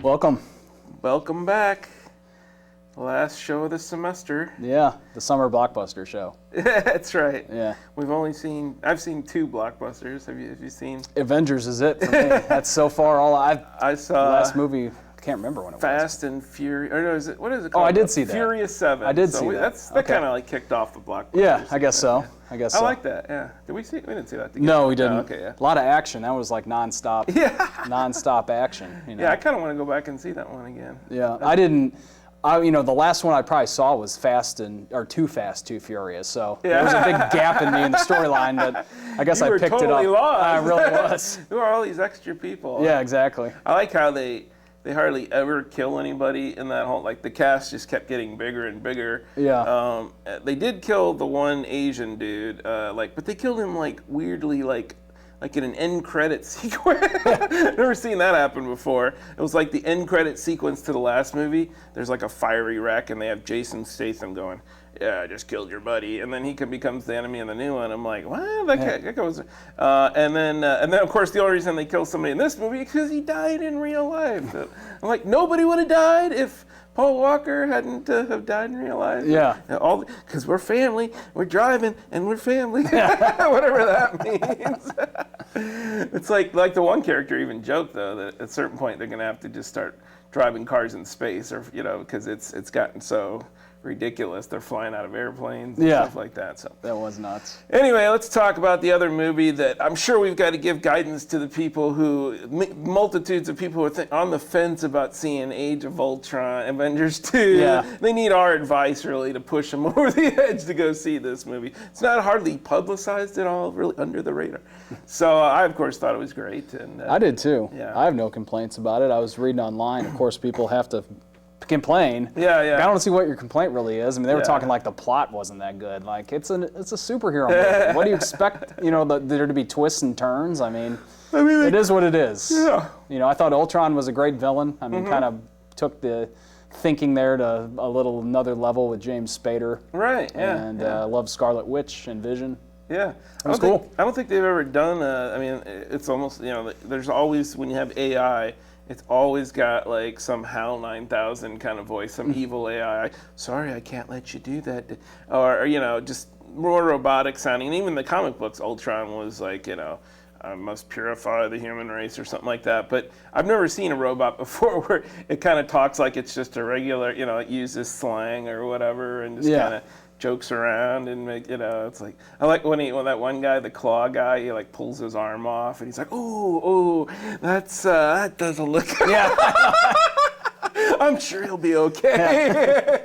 Welcome. Welcome back. Last show of the semester. Yeah, the summer blockbuster show. That's right. Yeah. I've seen 2 blockbusters. Have you seen? Avengers is it for me. That's so far all I saw. Last movie, I can't remember when it was. Fast and Furious. Or no, what is it called? Oh, I did see that. Furious 7. I did see that. That kind of like kicked off the blockbuster. Yeah, I guess so. I like that. Yeah. Did we see? We didn't see that together. No, we didn't. Oh, okay. Yeah. A lot of action. That was like nonstop. Yeah. Nonstop action. You know? Yeah, I kind of want to go back and see that one again. Yeah, I didn't. The last one I probably saw was Too Fast, Too Furious. So there was a big gap in me in the storyline, but I guess I picked it up. Lost. I really was. Who are all these extra people? Yeah, exactly. I like how they hardly ever kill anybody in that whole, like the cast just kept getting bigger and bigger. Yeah. They did kill the one Asian dude, but they killed him like weirdly, like in an end credit sequence. Never seen that happen before. It was like the end credit sequence to the last movie. There's like a fiery wreck, and they have Jason Statham going, "Yeah, I just killed your buddy," and then he becomes the enemy in the new one. I'm like, what? That goes. And then of course the only reason they kill somebody in this movie is because he died in real life. So I'm like, nobody would have died if Paul Walker hadn't have died in real life. Yeah. Because we're family, we're driving, and we're family. Whatever that means. It's like the one character even joked, though, that at a certain point they're going to have to just start driving cars in space, or because it's gotten so ridiculous. They're flying out of airplanes and stuff like that. So that was nuts. Anyway, let's talk about the other movie that I'm sure we've got to give guidance to the people multitudes of people who are on the fence about seeing Age of Ultron, Avengers 2. Yeah. They need our advice really to push them over the edge to go see this movie. It's not hardly publicized at all, really under the radar. So I of course thought it was great. And I did too. Yeah. I have no complaints about it. I was reading online. Of course, people have to complain. Yeah. I don't see what your complaint really is. I mean, they were talking like the plot wasn't that good. Like it's a superhero movie. What do you expect? There to be twists and turns. I mean, it is what it is. Yeah. I thought Ultron was a great villain. I mean, kind of took the thinking there to another level with James Spader. Right. Yeah. And I love Scarlet Witch and Vision. Yeah, it was cool. I don't think they've ever done. It's almost there's always, when you have AI, it's always got like some HAL 9000 kind of voice, some evil AI. Sorry, I can't let you do that, or just more robotic sounding. And even the comic books, Ultron was like I must purify the human race or something like that. But I've never seen a robot before where it kind of talks like it's just a regular, it uses slang or whatever and just kind of jokes around and it's like, I like when that one guy, the claw guy, he like pulls his arm off and he's like, oh, that doesn't look good. Yeah. I'm sure he'll be okay.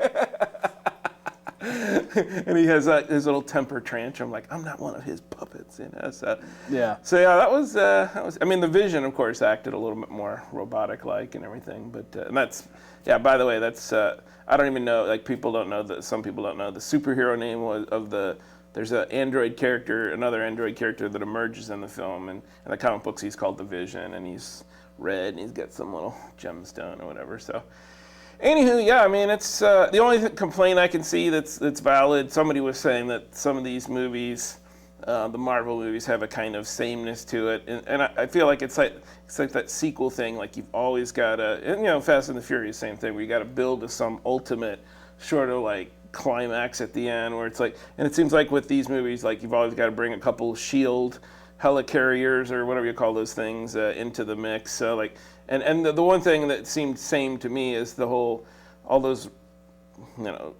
And he has his little temper tantrum, like, I'm not one of his puppets, So that was. I mean, the Vision, of course, acted a little bit more robotic-like and everything. But and that's. Yeah. By the way, that's. I don't even know. Like, people don't know that. Some people don't know the superhero name There's another android character that emerges in the film, and in the comic books he's called the Vision, and he's red and he's got some little gemstone or whatever. So. Anywho, yeah, I mean, it's the only complaint I can see that's valid. Somebody was saying that some of these movies, the Marvel movies, have a kind of sameness to it, and I feel like it's like that sequel thing. Like you've always got to, Fast and the Furious, same thing. Where you got to build to some ultimate sort of like climax at the end, where it's like, and it seems like with these movies, like you've always got to bring a couple shield helicarriers or whatever you call those things into the mix. So like. And the one thing that seemed same to me is all those,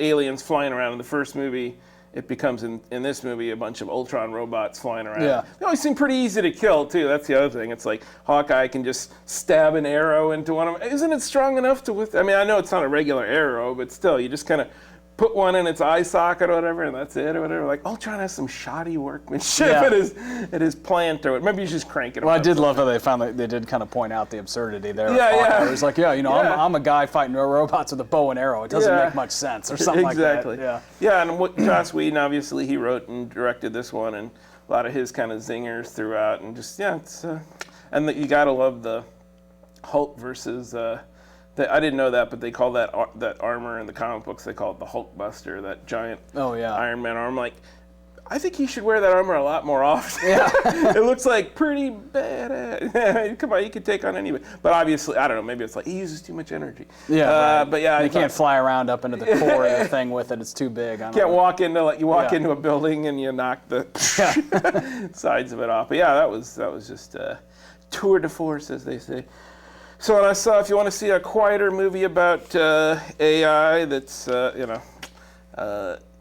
aliens flying around in the first movie. It becomes in this movie a bunch of Ultron robots flying around. Yeah. They always seem pretty easy to kill too. That's the other thing. It's like Hawkeye can just stab an arrow into one of them. Isn't it strong enough to I mean, I know it's not a regular arrow, but still, you just kind of put one in its eye socket or whatever, and that's it or whatever. Like Ultron has some shoddy workmanship at his plant, or maybe he's just cranking. Well, I did love how they did kind of point out the absurdity there. Yeah. It was like, I'm a guy fighting robots with a bow and arrow. It doesn't make much sense, or something like that. Exactly. Yeah, and what Joss Whedon, obviously, he wrote and directed this one, and a lot of his kind of zingers throughout, and just it's and you gotta love the Hulk versus. I didn't know that, but they call that armor in the comic books, they call it the Hulkbuster, that giant Iron Man arm. Like, I think he should wear that armor a lot more often. Yeah. It looks like pretty badass. Come on, you could take on anybody. But obviously, I don't know, maybe it's like he uses too much energy. Yeah, right. But yeah. You can't fly around up into the core of the thing with it. It's too big. You can't walk into, like, you walk into a building and you knock the sides of it off. But yeah, that was just tour de force, as they say. So and I saw, if you want to see a quieter movie about AI that's,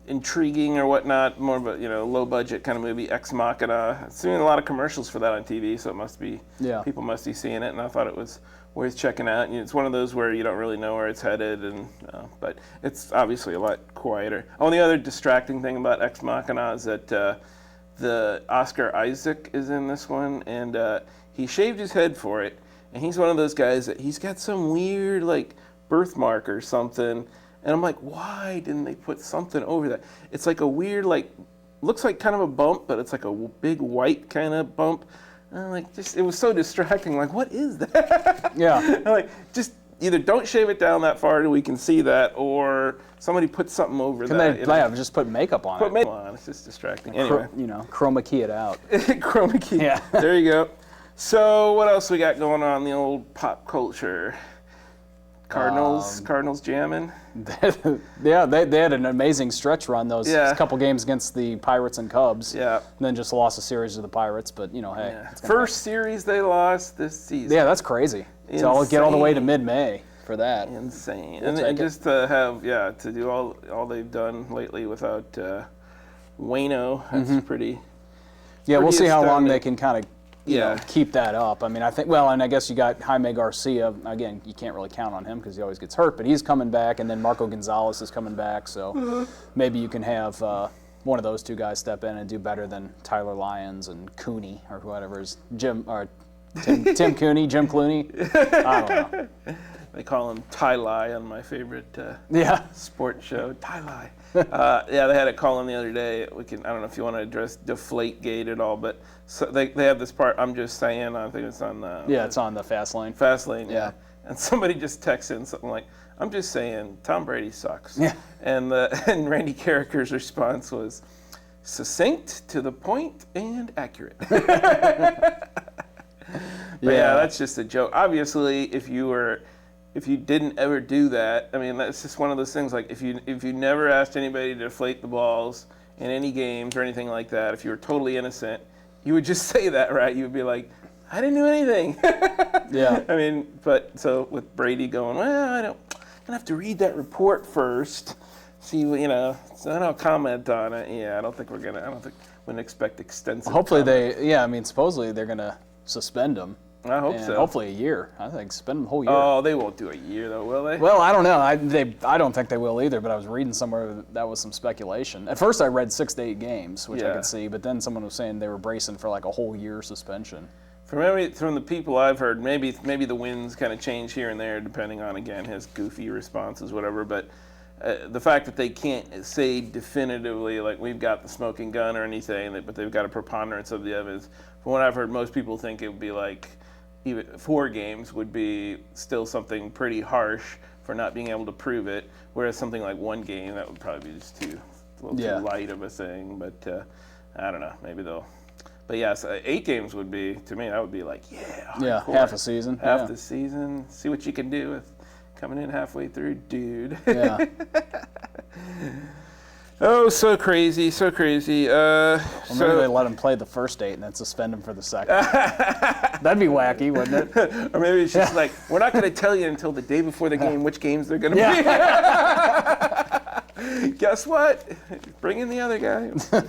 intriguing or whatnot, more of a low budget kind of movie, Ex Machina. I've seen a lot of commercials for that on TV, so it must be people must be seeing it, and I thought it was worth checking out. And it's one of those where you don't really know where it's headed, and but it's obviously a lot quieter. Only other distracting thing about Ex Machina is that the Oscar Isaac is in this one, and he shaved his head for it, and he's one of those guys that he's got some weird like birthmark or something. And I'm like, why didn't they put something over that? It's like a weird, like, looks like kind of a bump, but it's like a big white kind of bump. And I'm like, it was so distracting. Like, what is that? Yeah. I'm like, just either don't shave it down that far so we can see that, or somebody put something over that. They just put makeup on it. Put makeup on. It's just distracting. Anyway. Chroma key it out. Chroma key. Yeah. There you go. So what else we got going on in the old pop culture? Cardinals jamming. Yeah, they had an amazing stretch run those couple games against the Pirates and Cubs. Yeah. And then just lost a series to the Pirates, but hey. Yeah. First series they lost this season. Yeah, that's crazy. Insane. So I'll get all the way to mid-May for that. Insane. And just to have, to do all they've done lately without Waino, that's pretty. Yeah, we'll see how long they can kind of keep that up. I mean, I think, and I guess you got Jaime Garcia. Again, you can't really count on him because he always gets hurt, but he's coming back, and then Marco Gonzalez is coming back, so maybe you can have one of those two guys step in and do better than Tyler Lyons and Cooney or whatever is Tim Cooney, Jim Clooney. I don't know. They call him Ty-Lie on my favorite sports show, Ty-Lie. They had a call him the other day. I don't know if you want to address Deflategate at all, but so they have this part, I'm just saying, I think it's on it's on the Fast Lane. Fast Lane, yeah. And somebody just texted in something like, I'm just saying, Tom Brady sucks. Yeah. And Randy Carricker's response was, succinct, to the point, and accurate. But that's just a joke. Obviously, if you didn't ever do that, I mean, that's just one of those things, like if you never asked anybody to deflate the balls in any games or anything like that, if you were totally innocent, you would just say that, right? You would be like, I didn't do anything. Yeah. I mean, but so with Brady going, I'm going to have to read that report first, see, so then I'll comment on it. Yeah, I don't think wouldn't expect extensive Hopefully supposedly they're going to suspend him. I hope so. Hopefully a year. I think spend them a whole year. Oh, they won't do a year though, will they? Well, I don't know. I don't think they will either. But I was reading somewhere that was some speculation. At first, I read 6 to 8 games, which I could see. But then someone was saying they were bracing for like a whole year suspension. From the people I've heard, maybe the winds kind of change here and there depending on his goofy responses, whatever. But the fact that they can't say definitively like we've got the smoking gun or anything, but they've got a preponderance of the evidence. From what I've heard, most people think it would be like. Even 4 games would be still something pretty harsh for not being able to prove it, whereas something like 1 game, that would probably be just too light of a thing. But I don't know, maybe they'll. But yes, 8 games would be, to me, that would be like, hardcore. Half a season. Half the season. See what you can do with coming in halfway through, dude. Yeah. Oh, so crazy, so crazy. Maybe they let him play the first 8 and then suspend him for the second. That'd be wacky, wouldn't it? Or maybe it's just like, we're not going to tell you until the day before the game which games they're going to be. Guess what? Bring in the other guy. Did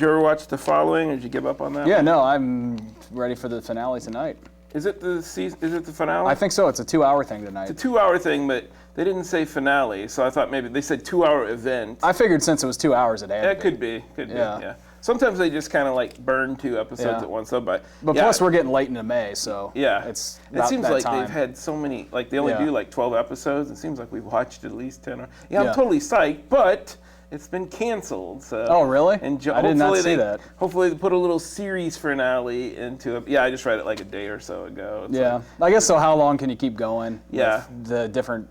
you ever watch The Following, or did you give up on that? Yeah, no, I'm ready for the finale tonight. Is it the season? Is it the finale? I think so. It's a 2-hour thing tonight. It's a 2-hour thing, but they didn't say finale, so I thought maybe they said 2-hour event. I figured since it was 2 hours, it had to be. Could be. Yeah. Sometimes they just kind of like burn 2 episodes at once. But plus we're getting late into May, so it seems like they've had so many. Like they only do like 12 episodes. It seems like we've watched at least 10. I'm totally psyched, but it's been canceled. So. Oh really? And I did not see that. Hopefully they put a little series finale into it. Yeah, I just read it like a day or so ago. It's I guess so. How long can you keep going? Yeah. With the different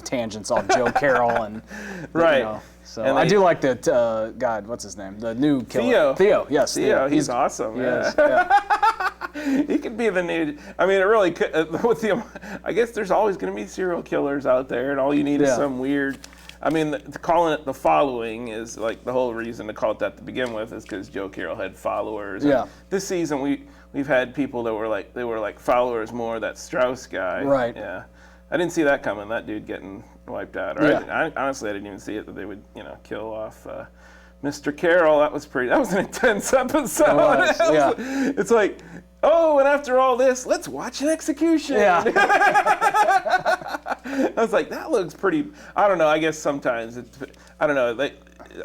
tangents off Joe Carroll and right. So and I do like that. God, what's his name? The new killer. Theo. Yes. Theo. He's awesome. He could be the new. I mean, it really could. With the, I guess there's always going to be serial killers out there, and all you need is some weird. I mean, calling it The Following is like the whole reason to call it that to begin with is because Joe Carroll had followers. Yeah. And this season we've had people that were like followers more of that Strauss guy. Right. Yeah. I didn't see that coming. That dude getting wiped out. Or I honestly, I didn't even see it that they would kill off Mr. Carroll. That was an intense episode. It was, yeah. It's like, oh, and after all this, let's watch an execution. Yeah. I was like, that looks pretty. I don't know. I guess sometimes I don't know.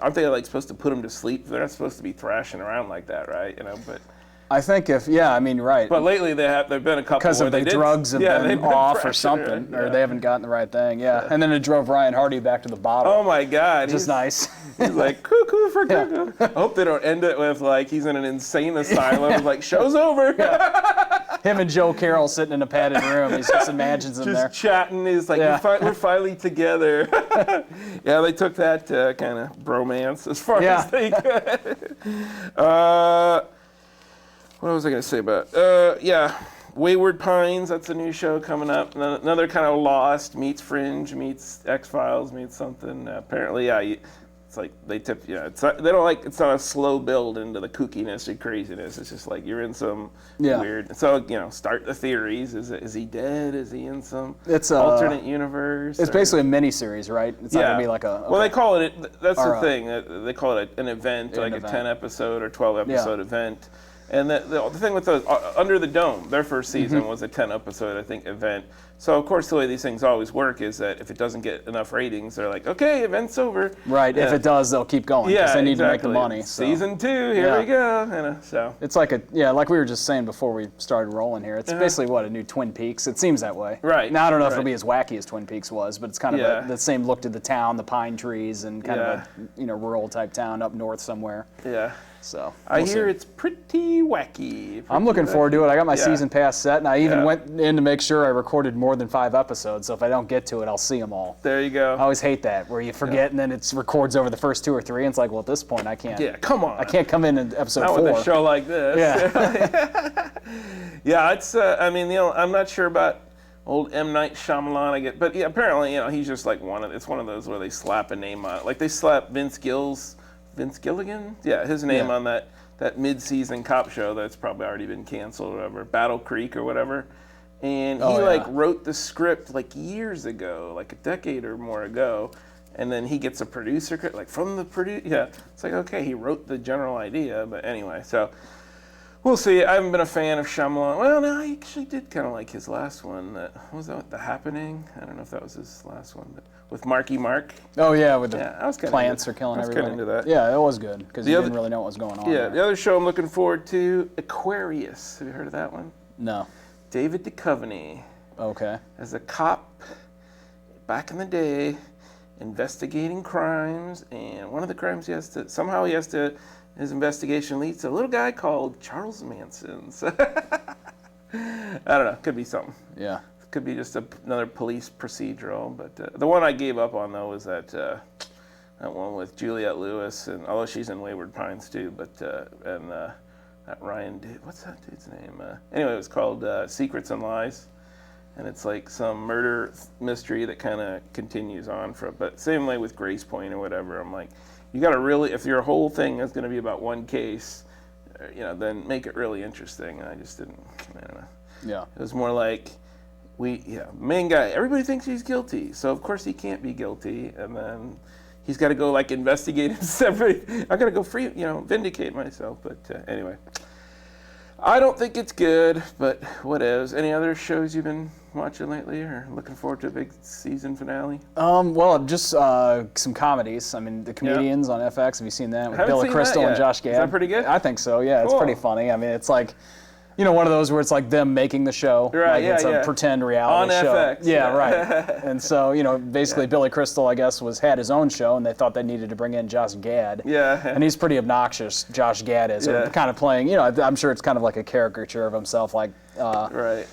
Aren't they like supposed to put them to sleep? They're not supposed to be thrashing around like that, right? But. I think right. But lately there've been a couple because of the drugs have been off or something, or they haven't gotten the right thing. Yeah. And then it drove Ryan Hardy back to the bottle. Oh my God, which is nice. He's like cuckoo for cuckoo. I hope they don't end it with like he's in an insane asylum. Like show's over. Him and Joe Carroll sitting in a padded room. He just imagines them there. Just chatting. He's like, we're finally together. Yeah, they took that kind of bromance as far as they could. What was I going to say about Wayward Pines, that's a new show coming up. Another kind of Lost meets Fringe, meets X-Files, meets something. Apparently, it's like they tip, it's not a slow build into the kookiness or craziness. It's just like you're in some weird, so, start the theories. Is he dead? Is he in some alternate universe? It's basically a mini-series, right? It's not going to be like a... Okay. Well, they call it, that's the thing, they call it an event, like a 10-episode or 12-episode event. And the thing with those, Under the Dome, their first season was a 10-episode, I think, event. So, of course, the way these things always work is that if it doesn't get enough ratings, they're like, okay, event's over. Right, if it does, they'll keep going because they need to make the money. So. Season 2, here we go. So it's like like we were just saying before we started rolling here, it's basically, a new Twin Peaks? It seems that way. Right. Now, I don't know if it'll be as wacky as Twin Peaks was, but it's kind of the same look to the town, the pine trees, and kind of a rural-type town up north somewhere. Yeah. So I hear it's pretty wacky. I'm looking forward to it. I got my season pass set, and I even went in to make sure I recorded more than 5 episodes. So if I don't get to it, I'll see them all. There you go. I always hate that, where you forget and then it records over the first 2 or 3, and it's like, well, at this point, I can't. Yeah, come on. I can't come in episode 4. Not with a show like this. Yeah. Yeah, it's. I'm not sure about old M. Night Shyamalan. But apparently, he's just like it's one of those where they slap a name on it. Like they slap Vince Gilligan? Yeah, his name on that mid-season cop show that's probably already been canceled or whatever, Battle Creek or whatever. And he wrote the script like years ago, like a decade or more ago. And then he gets a producer from the producer. Yeah, it's like, okay, he wrote the general idea. But anyway, so we'll see. I haven't been a fan of Shyamalan. Well, no, I actually did kind of like his last one. What was that, The Happening? I don't know if that was his last one, but with Marky Mark. Oh, yeah, with the plants are killing everybody. I was kind of into that. Yeah, it was good, because you didn't really know what was going on. Yeah, the other show I'm looking forward to, Aquarius. Have you heard of that one? No. David Duchovny. Okay. As a cop back in the day, investigating crimes, and one of the crimes his investigation leads to a little guy called Charles Manson. So I don't know, could be something. Yeah. Could be just another police procedural, but the one I gave up on though was that one with Juliette Lewis, and although she's in Wayward Pines too, but that Ryan what's that dude's name? Anyway, it was called Secrets and Lies, and it's like some murder mystery that kind of continues on but same way with Grace Point or whatever. I'm like, you got to really, if your whole thing is going to be about one case, then make it really interesting. And I just didn't. I don't know. Yeah. It was more like. Main guy, everybody thinks he's guilty, so of course he can't be guilty, and then he's got to go investigate himself. I got to go vindicate myself, but anyway. I don't think it's good, but what is? Any other shows you've been watching lately, or looking forward to a big season finale? Well, just some comedies. I mean, The Comedians on FX, have you seen that? With Billy Crystal and Josh Gad. Is that pretty good? I think so, yeah. Cool. It's pretty funny. I mean, it's like, one of those where it's like them making the show. Right, it's a pretend reality show. On FX. Yeah, right. And so, basically Billy Crystal, I guess, had his own show, and they thought they needed to bring in Josh Gad. Yeah. And he's pretty obnoxious, Josh Gad is. Kind of playing, I'm sure it's kind of like a caricature of himself, like, right.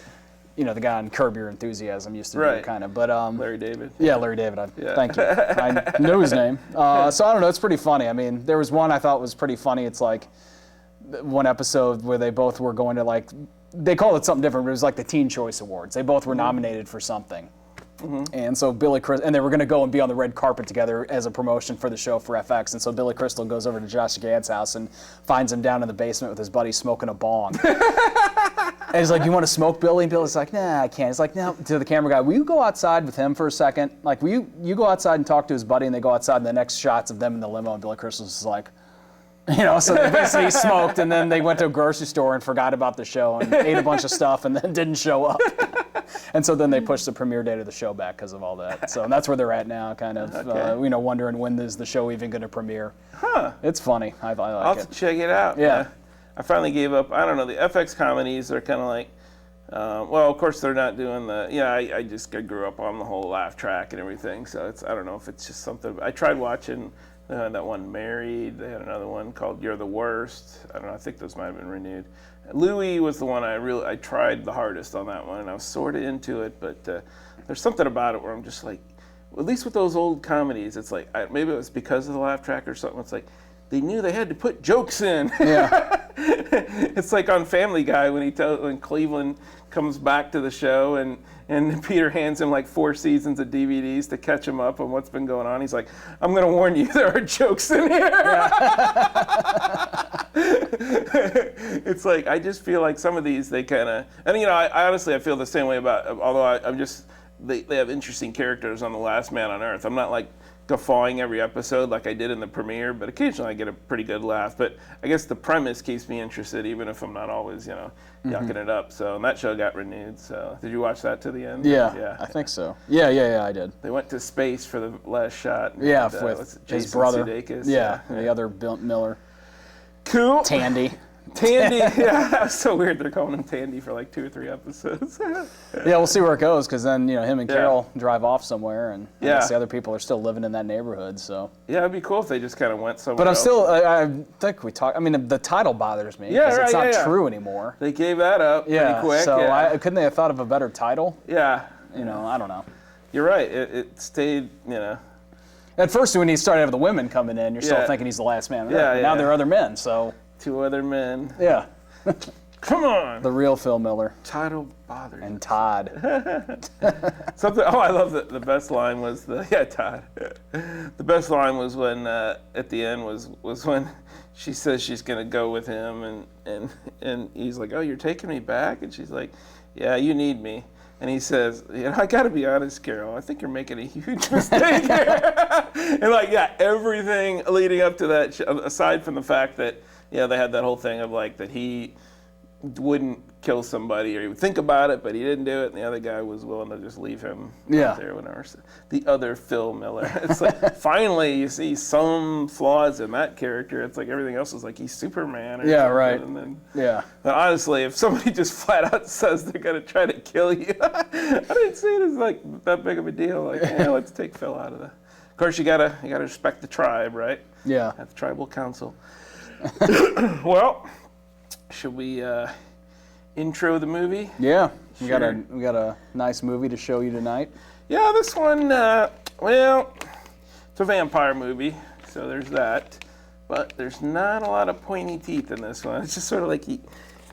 the guy on Curb Your Enthusiasm used to do kind of. But Larry David. Yeah, Larry David. Thank you. I knew his name. So I don't know. It's pretty funny. I mean, there was one I thought was pretty funny. It's like one episode where they both were going to like, they called it something different, but it was like the Teen Choice Awards. They both were nominated for something. And so and they were going to go and be on the red carpet together as a promotion for the show for FX. And so Billy Crystal goes over to Josh Gad's house and finds him down in the basement with his buddy smoking a bong. And he's like, "You want to smoke, Billy?" And Billy's like, "Nah, I can't." He's like, "No." To the camera guy, "Will you go outside with him for a second? Like, will you go outside and talk to his buddy?" And they go outside, and the next shot's of them in the limo, and Billy Crystal's is like, so they basically smoked, and then they went to a grocery store and forgot about the show and ate a bunch of stuff and then didn't show up. And so then they pushed the premiere date of the show back because of all that. So that's where they're at now, kind of, wondering when is the show even going to premiere. It's funny. I like it. I'll have to check it out. Yeah. I finally gave up. I don't know. The FX comedies are kind of like, well, of course they're not doing I grew up on the whole laugh track and everything. So I don't know if it's just something. I tried watching that one Married. They had another one called You're the Worst. I don't know. I think those might have been renewed. Louis was the one I tried the hardest on that one, and I was sort of into it, but there's something about it where I'm just like, at least with those old comedies, it's like, maybe it was because of the laugh track or something, it's like, they knew they had to put jokes in. Yeah. It's like on Family Guy when Cleveland comes back to the show and Peter hands him like 4 seasons of DVDs to catch him up on what's been going on. He's like, "I'm going to warn you, there are jokes in here." Yeah. It's like, I just feel like some of these, they kind of, and I honestly, I feel the same way about, although they have interesting characters on The Last Man on Earth. I'm not like guffawing every episode like I did in the premiere, but occasionally I get a pretty good laugh. But I guess the premise keeps me interested, even if I'm not always, yucking it up. So, and that show got renewed. So, did you watch that to the end? Yeah, I think so. Yeah, I did. They went to space for the last shot. Yeah, with his brother. Sudeikis. Yeah, and the other Bill Miller. Cool. Tandy. Yeah, that's so weird. They're calling him Tandy for like 2 or 3 episodes. Yeah, we'll see where it goes, because then him and Carol drive off somewhere, and I guess the other people are still living in that neighborhood. So yeah, it'd be cool if they just kind of went somewhere. But I'm else. still, I think we talked. I mean, the title bothers me because it's not true anymore. They gave that up pretty quick. So couldn't they have thought of a better title? Yeah. I don't know. You're right. It stayed. At first, when he started having the women coming in, you're still thinking he's the last man. Yeah. Now there are other men. So 2 other men. Yeah. Come on. The real Phil Miller. Title bothered. And Todd. Something. Oh, I love the best line was Todd. The best line was when at the end was when she says she's gonna go with him and he's like, "Oh, you're taking me back?" And she's like, "Yeah, you need me." And he says, "I got to be honest, Carol. I think you're making a huge mistake here." And everything leading up to that, aside from the fact that they had that whole thing of like that he wouldn't kill somebody, or he would think about it, but he didn't do it, and the other guy was willing to just leave him out there whenever. The other Phil Miller. It's like, finally you see some flaws in that character. It's like everything else is like he's Superman or something. Right. And then, but honestly, if somebody just flat out says they're going to try to kill you, I didn't see it as like that big of a deal. Like, let's take Phil out of that. Of course, you gotta respect the tribe, right? Yeah. At the tribal council. Well, should we intro the movie? Yeah, we got a nice movie to show you tonight. Yeah, this one, it's a vampire movie, so there's that. But there's not a lot of pointy teeth in this one. It's just sort of like he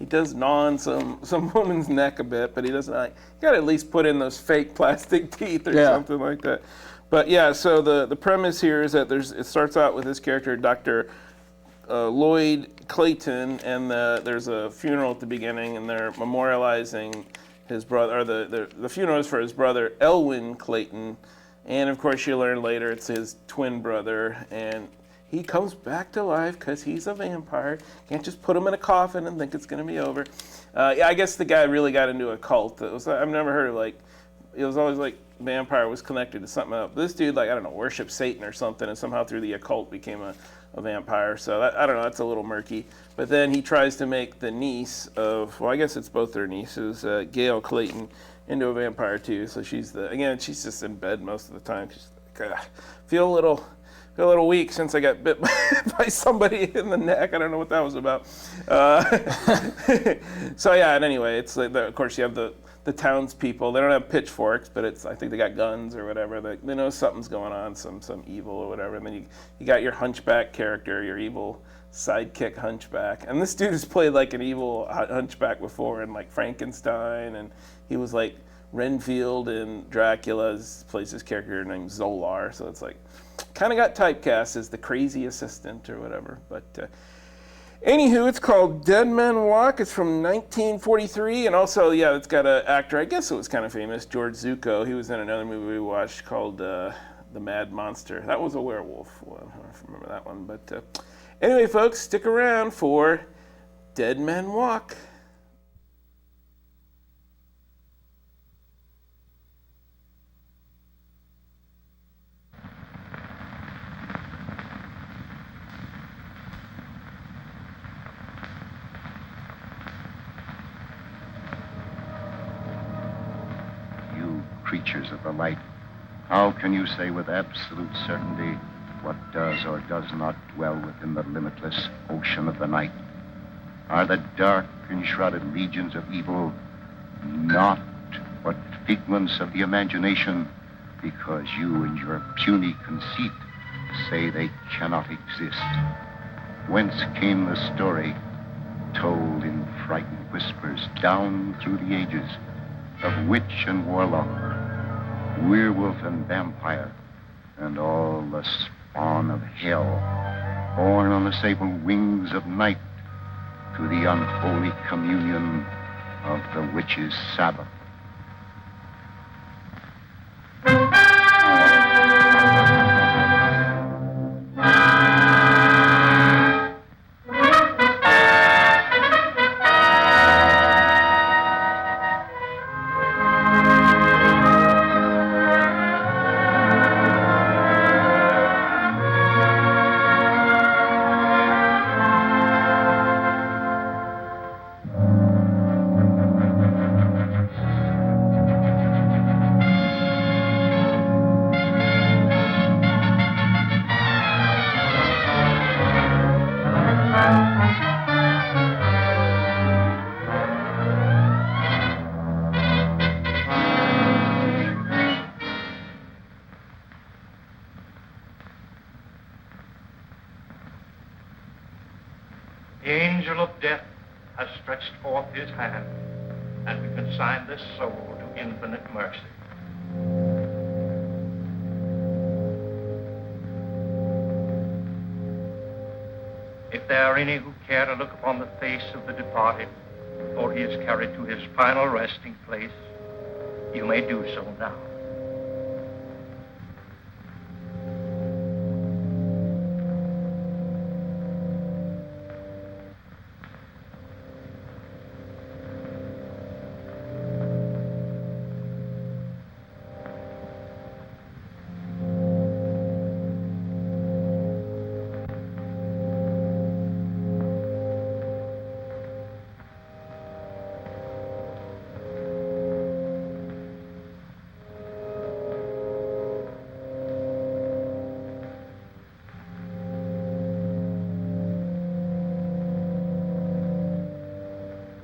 does gnaw on some woman's neck a bit, but he doesn't you got to at least put in those fake plastic teeth or something like that. But yeah, so the premise here is that it starts out with this character, Dr. Lloyd Clayton, and there's a funeral at the beginning, and they're memorializing his brother, or the funeral is for his brother, Elwyn Clayton, and of course you learn later it's his twin brother, and he comes back to life because he's a vampire. Can't just put him in a coffin and think it's going to be over. I guess the guy really got into a cult. I've never heard of it was always like vampire was connected to something else. This dude, I don't know, worshipped Satan or something, and somehow through the occult became a vampire. So I don't know, that's a little murky. But then he tries to make the niece of, I guess it's both their nieces, Gail Clayton, into a vampire too. So she's she's just in bed most of the time. She's like, feel a little weak since I got bit by somebody in the neck. I don't know what that was about. So yeah, and anyway, it's like of course you have the the townspeople. They don't have pitchforks, but I think they got guns or whatever. They know something's going on, some evil or whatever. And then you got your hunchback character, your evil sidekick hunchback. And this dude has played like an evil hunchback before in like Frankenstein, and he was like Renfield in Dracula's, plays his character named Zolar. So it's like, kind of got typecast as the crazy assistant or whatever. But anywho, it's called Dead Men Walk. It's from 1943, and also, yeah, it's got an actor, I guess it was kind of famous, George Zucco. He was in another movie we watched called The Mad Monster. That was a werewolf one. I don't know if you remember that one. But anyway, folks, stick around for Dead Men Walk. Creatures of the light, how can you say with absolute certainty what does or does not dwell within the limitless ocean of the night? Are the dark enshrouded legions of evil not but figments of the imagination, because you in your puny conceit say they cannot exist? Whence came the story, told in frightened whispers down through the ages, of witch and warlock, werewolf and vampire, and all the spawn of hell, born on the sable wings of night to the unholy communion of the witch's Sabbath? The angel of death has stretched forth his hand, and we consign this soul to infinite mercy. If there are any who care to look upon the face of the departed before he is carried to his final resting place, you may do so now.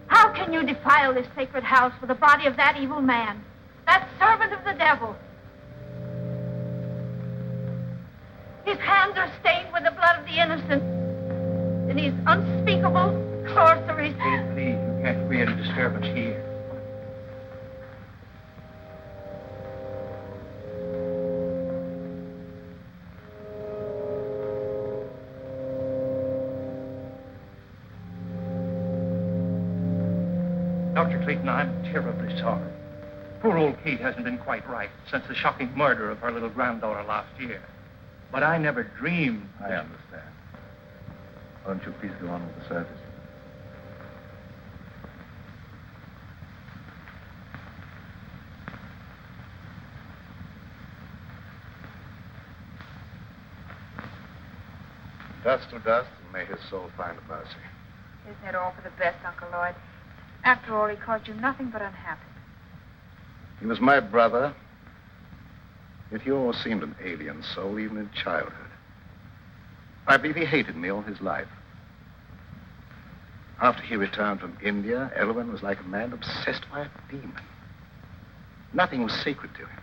How can you defile this sacred house with the body of that evil man, that servant of the devil? His hands are stained with the blood of the innocent, and his unspeakable sorceries. Please, you can't create a disturbance here. Dr. Clayton, I'm terribly sorry. Poor old Kate hasn't been quite right since the shocking murder of her little granddaughter last year. But I never dreamed... I understand. Why don't you please go on with the service? Dust to dust, and may his soul find mercy. Isn't it all for the best, Uncle Lloyd? After all, he caused you nothing but unhappiness. He was my brother, yet he always seemed an alien soul, even in childhood. I believe he hated me all his life. After he returned from India, Elwyn was like a man obsessed by a demon. Nothing was sacred to him.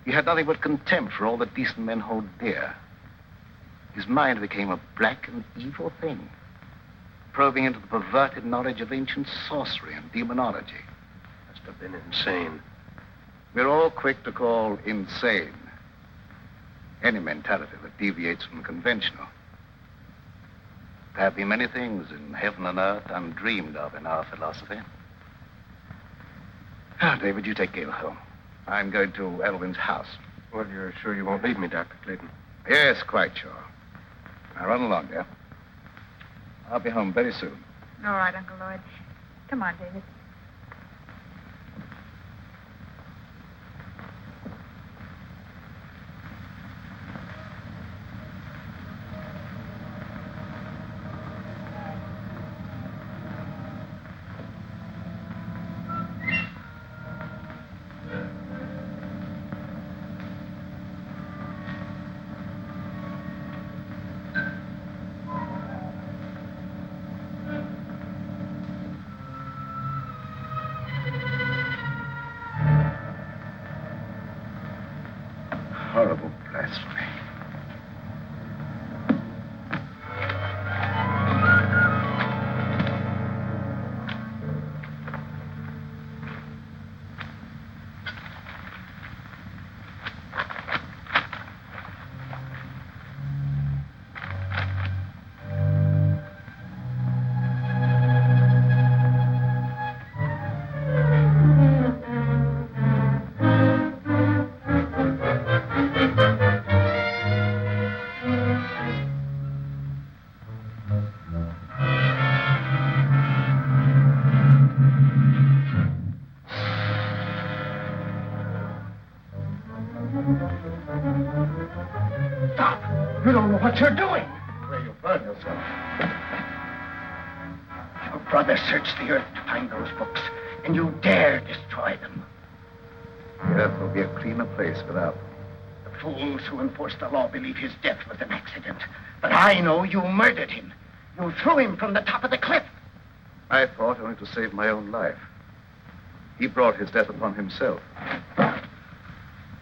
He had nothing but contempt for all that decent men hold dear. His mind became a black and evil thing, probing into the perverted knowledge of ancient sorcery and demonology. Must have been insane. We're all quick to call insane any mentality that deviates from the conventional. There have been many things in heaven and earth undreamed of in our philosophy. Now, David, you take Gail home. I'm going to Elwyn's house. Well, you're sure you won't leave me, Dr. Clayton? Yes, quite sure. Now, run along, dear. I'll be home very soon. All right, Uncle Lloyd. Come on, David. Horrible blasphemy. Stop! You don't know what you're doing. Where you burn yourself. Your brother searched the earth to find those books, and you dare destroy them. The earth will be a cleaner place without them. The fools who enforce the law believe his death was an accident. But I know you murdered him. You threw him from the top of the cliff. I fought only to save my own life. He brought his death upon himself.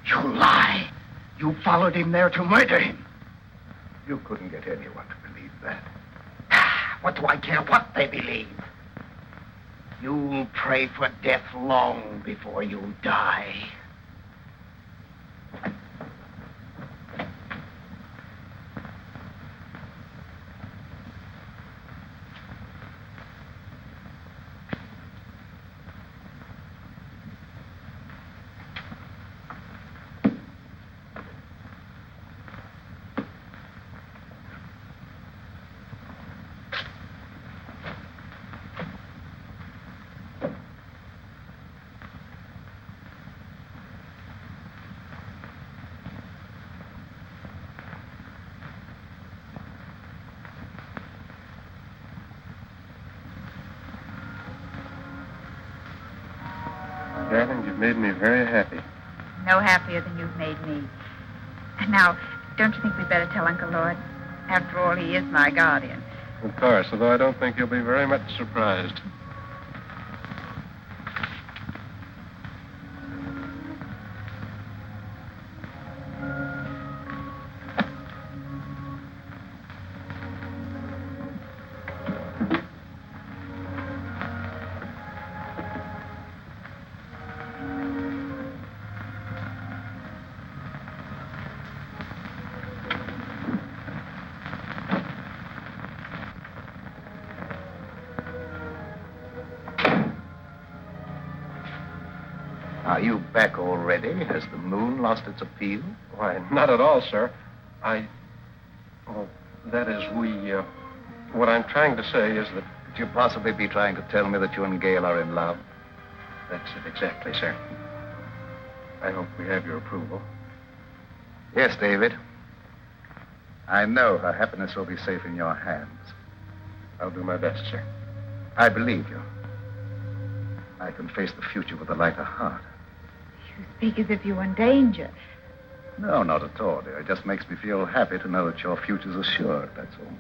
You lie. You followed him there to murder him. You couldn't get anyone to believe that. What do I care what they believe? You'll pray for death long before you die. Darling, you've made me very happy. No happier than you've made me. Now, don't you think we'd better tell Uncle Lloyd? After all, he is my guardian. Of course, although I don't think he'll be very much surprised. Are you back already? Has the moon lost its appeal? Why, not at all, sir. Well, that is, what I'm trying to say is that... Could you possibly be trying to tell me that you and Gail are in love? That's it exactly, sir. I hope we have your approval. Yes, David. I know her happiness will be safe in your hands. I'll do my best, sir. I believe you. I can face the future with a lighter heart. You speak as if you were in danger. No, not at all, dear. It just makes me feel happy to know that your future's assured, that's all.